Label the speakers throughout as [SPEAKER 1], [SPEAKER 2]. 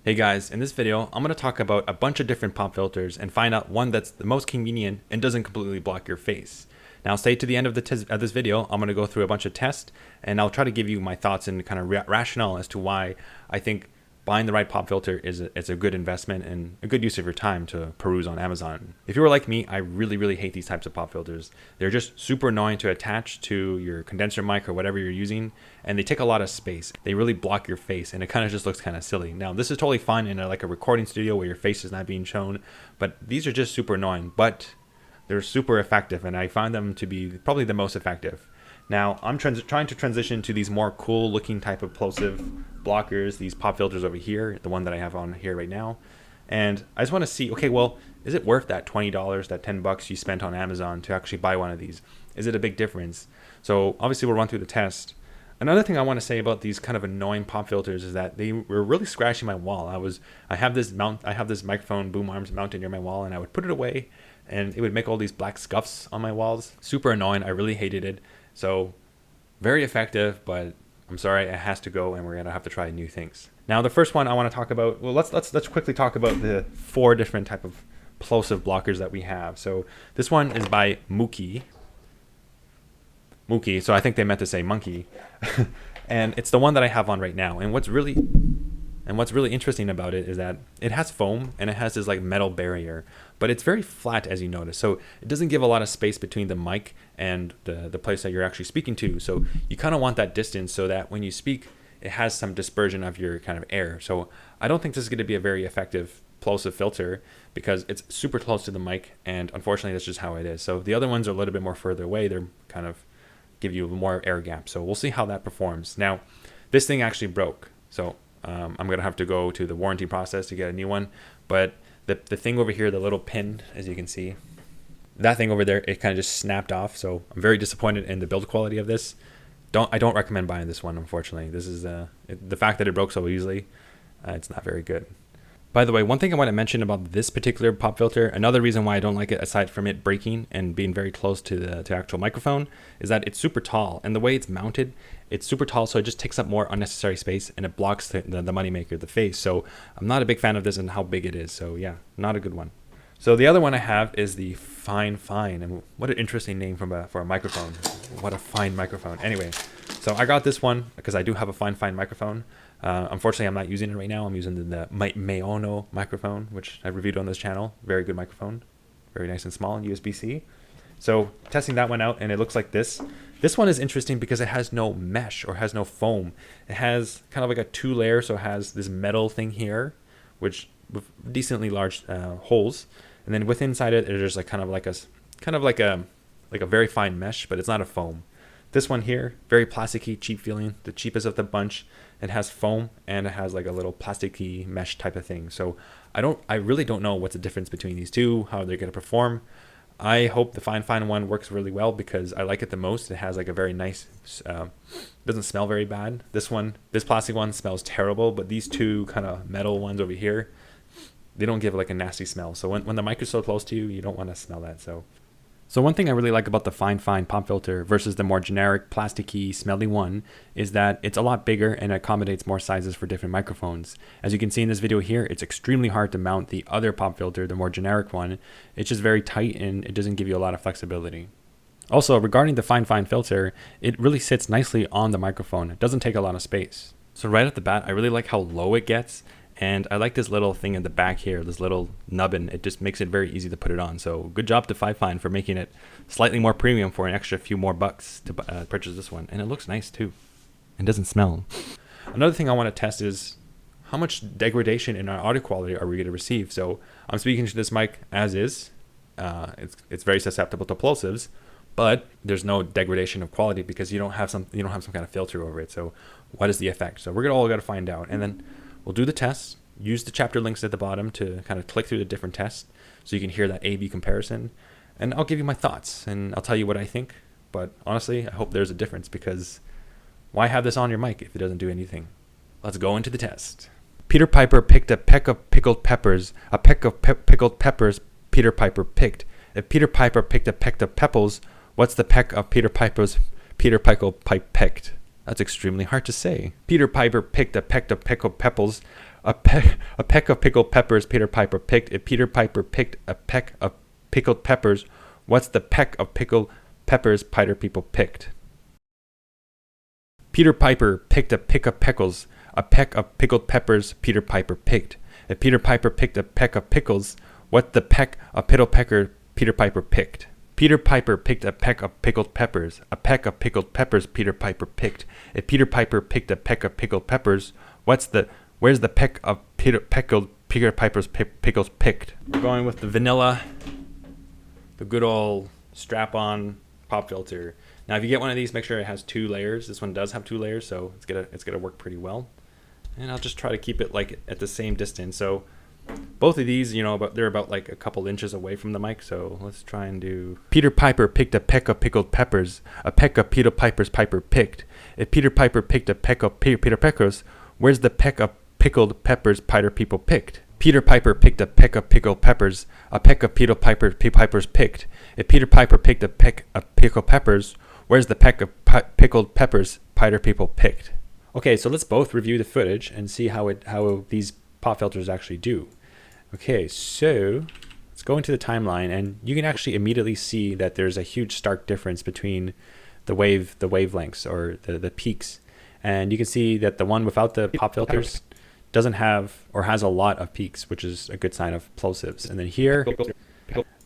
[SPEAKER 1] Hey guys, in this video, I'm going to talk about a bunch of different pop filters and find out one that's the most convenient and doesn't completely block your face. Now stay to the end of this video. I'm going to go through a bunch of tests and I'll try to give you my thoughts and kind of rationale as to why I think buying the right pop filter is a good investment and a good use of your time to peruse on Amazon. If you were like me, I really hate these types of pop filters. They're just super annoying to attach to your condenser mic or whatever you're using, and they take a lot of space. They really block your face and it kind of just looks kind of silly. Now this is totally fine in like a recording studio where your face is not being shown, but these are just super annoying, but they're super effective and I find them to be probably the most effective. Now I'm trying to transition to these more cool looking type of plosive blockers, these pop filters over here, the one that I have on here right now. And I just want to see, okay, well, is it worth that $20, that $10 you spent on Amazon to actually buy one of these? Is it a big difference? So obviously we'll run through the test. Another thing I want to say about these kind of annoying pop filters is that they were really scratching my wall. I have this microphone boom arms mounted near my wall, and I would put it away and it would make all these black scuffs on my walls. Super annoying. I really hated it. So very effective, but I'm sorry, it has to go and we're gonna have to try new things. Now the first one I want to talk about, well, let's quickly talk about the 4 different type of plosive blockers that we have. So this one is by Moukey, so I think they meant to say monkey. And it's the one that I have on right now. And what's really interesting about it is that it has foam and it has this like metal barrier, but it's very flat, as you notice. So it doesn't give a lot of space between the mic and the place that you're actually speaking to. So you kind of want that distance so that when you speak, it has some dispersion of your kind of air. So I don't think this is going to be a very effective plosive filter because it's super close to the mic, and unfortunately that's just how it is. So the other ones are a little bit more further away. They're kind of give you more air gap. So we'll see how that performs. Now this thing actually broke. So I'm going to have to go to the warranty process to get a new one. But the thing over here, the little pin, as you can see, that thing over there, it kind of just snapped off. So I'm very disappointed in the build quality of this. I don't recommend buying this one, unfortunately. This is the fact that it broke so easily, it's not very good. By the way, one thing I want to mention about this particular pop filter, another reason why I don't like it, aside from it breaking and being very close to the actual microphone, is that it's super tall. And the way it's mounted, it's super tall, so it just takes up more unnecessary space and it blocks the moneymaker, the face. So I'm not a big fan of this and how big it is. So yeah, not a good one. So the other one I have is the Fine, and what an interesting name for a microphone. What a fine microphone. Anyway, so I got this one because I do have a fine microphone. Unfortunately, I'm not using it right now. I'm using the Maono microphone, which I reviewed on this channel. Very good microphone. Very nice and small, USB-C. So testing that one out, and it looks like this. This one is interesting because it has no mesh or has no foam. It has kind of like a 2-layer, so it has this metal thing here, which with decently large holes. And then within inside it, there's like kind of like a very fine mesh, but it's not a foam. This one here, very plasticky, cheap feeling, the cheapest of the bunch. It has foam and it has like a little plasticky mesh type of thing. So I really don't know what's the difference between these two, how they're going to perform. I hope the Fine one works really well because I like it the most. It has like a very nice, doesn't smell very bad. This plastic one smells terrible, but these two kind of metal ones over here, they don't give like a nasty smell. So when the mic is so close to you, you don't want to smell that. So one thing I really like about the Fine pop filter versus the more generic plasticky smelly one is that it's a lot bigger and accommodates more sizes for different microphones. As you can see in this video here, it's extremely hard to mount the other pop filter, the more generic one. It's just very tight and it doesn't give you a lot of flexibility. Also, regarding the Fine filter, it really sits nicely on the microphone. It doesn't take a lot of space. So right off the bat, I really like how low it gets. And I like this little thing in the back here, this little nubbin. It just makes it very easy to put it on. So good job to Fifine for making it slightly more premium for an extra few more bucks to purchase this one. And it looks nice too. And doesn't smell. Another thing I want to test is how much degradation in our audio quality are we going to receive. So I'm speaking to this mic as is. It's very susceptible to plosives, but there's no degradation of quality because you don't have some kind of filter over it. So what is the effect? So we're all got to find out. And then we'll do the tests, use the chapter links at the bottom to kind of click through the different tests so you can hear that A-B comparison. And I'll give you my thoughts and I'll tell you what I think. But honestly, I hope there's a difference because why have this on your mic if it doesn't do anything? Let's go into the test. Peter Piper picked a peck of pickled peppers. A peck of pickled peppers Peter Piper picked. If Peter Piper picked a peck of pebbles, what's the peck of Peter Piper's Peter Piper picked? That's extremely hard to say. Peter Piper picked a peck of pickled peppers. A peck of pickled peppers Peter Piper picked. If Peter Piper picked a peck of pickled peppers, what's the peck of pickled peppers Peter People picked? Peter Piper picked a peck of pickles. A peck of pickled peppers Peter Piper picked. If Peter Piper picked a peck of pickles, what's the peck of pickled pecker Peter Piper picked? Peter Piper picked a peck of pickled peppers. A peck of pickled peppers Peter Piper picked. If Peter Piper picked a peck of pickled peppers, where's the peck of Peter Piper's pickles picked? We're going with the vanilla, the good old strap-on pop filter. Now, if you get one of these, make sure it has 2 layers. This one does have 2 layers, so it's gonna work pretty well. And I'll just try to keep it like at the same distance. So both of these, they're about like a couple inches away from the mic. So let's try and do. Peter Piper picked a peck of pickled peppers. A peck of Peter Piper's Piper picked. If Peter Piper picked a peck of Peter Peckers, where's the peck of pickled peppers Peter People picked? Peter Piper picked a peck of pickled peppers. A peck of Peter Piper's picked. If Peter Piper picked a peck of pickled peppers, where's the peck of pickled peppers Peter People picked? Okay, so let's both review the footage and see how these pop filters actually do. Okay, so let's go into the timeline, and you can actually immediately see that there's a huge stark difference between the wavelengths or the peaks. And you can see that the one without the pop filters doesn't have or has a lot of peaks, which is a good sign of plosives. And then here,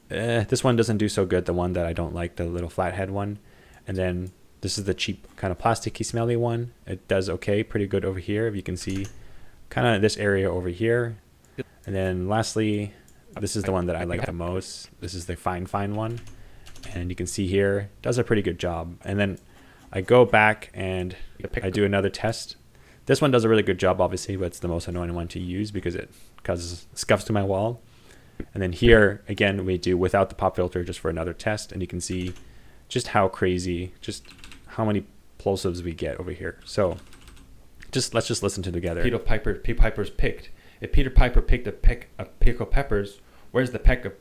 [SPEAKER 1] this one doesn't do so good, the one that I don't like, the little flathead one. And then this is the cheap kind of plasticky smelly one. It does okay, pretty good over here. If you can see kind of this area over here. And then lastly, this is the one that I like the most. This is the Fine one. And you can see here, it does a pretty good job. And then I go back and I do another test. This one does a really good job, obviously, but it's the most annoying one to use because it causes scuffs to my wall. And then here, again, we do without the pop filter just for another test. And you can see just how crazy, just how many plosives we get over here. So let's just listen to together. Peter Piper's picked. If Peter Piper picked a peck of pickled peppers, where's the peck of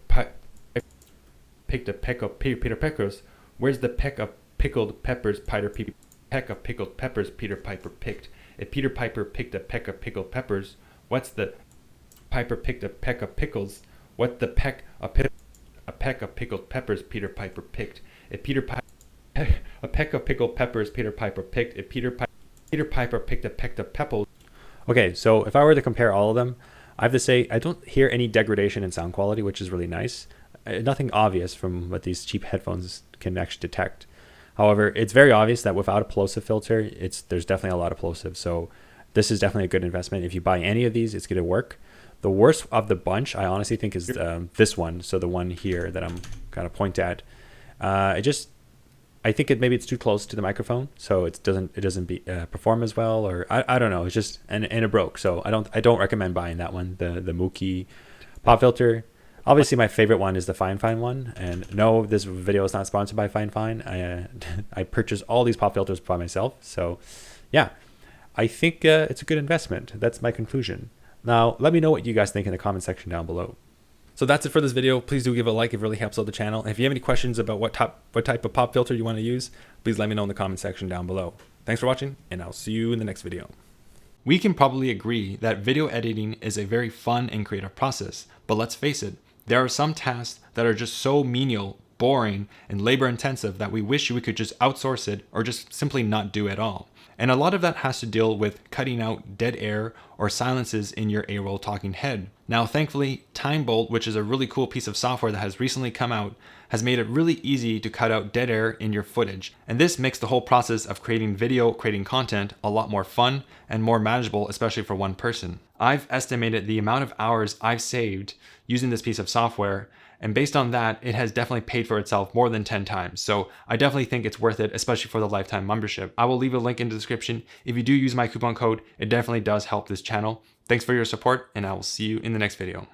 [SPEAKER 1] picked a peck of Peter Peckers? Where's the peck of pickled peppers peck of pickled peppers Peter Piper picked? If Peter Piper picked a peck of pickled peppers, what's the Piper picked a peck of pickles? What's the peck of pickled peppers Peter Piper picked? If Peter Piper a peck of pickled peppers Peter Piper picked. If Peter Piper picked a peck of peppers. Okay, so if I were to compare all of them, I have to say I don't hear any degradation in sound quality, which is really nice. Nothing obvious from what these cheap headphones can actually detect. However, it's very obvious that without a plosive filter, there's definitely a lot of plosive. So this is definitely a good investment. If you buy any of these, it's going to work. The worst of the bunch, I honestly think, is this one. So the one here that I'm kind of point at. I think maybe it's too close to the microphone, so it doesn't perform as well, or I don't know. It's just and it broke, so I don't recommend buying that one. The Moukey pop filter. Obviously, my favorite one is the Fine one. And no, this video is not sponsored by Fine. I purchased all these pop filters by myself. So yeah, I think it's a good investment. That's my conclusion. Now, let me know what you guys think in the comment section down below. So that's it for this video. Please do give it a like. It really helps out the channel. And if you have any questions about what type of pop filter you want to use, please let me know in the comment section down below. Thanks for watching, and I'll see you in the next video. We can probably agree that video editing is a very fun and creative process, but let's face it, there are some tasks that are just so menial, boring, and labor intensive that we wish we could just outsource it or just simply not do at all. And a lot of that has to deal with cutting out dead air or silences in your A-roll talking head. Now, thankfully, Timebolt, which is a really cool piece of software that has recently come out, has made it really easy to cut out dead air in your footage. And this makes the whole process of creating content a lot more fun and more manageable, especially for one person. I've estimated the amount of hours I've saved using this piece of software, and based on that, it has definitely paid for itself more than 10 times. So I definitely think it's worth it, especially for the lifetime membership. I will leave a link in the description. If you do use my coupon code, it definitely does help this channel. Thanks for your support, and I will see you in the next video.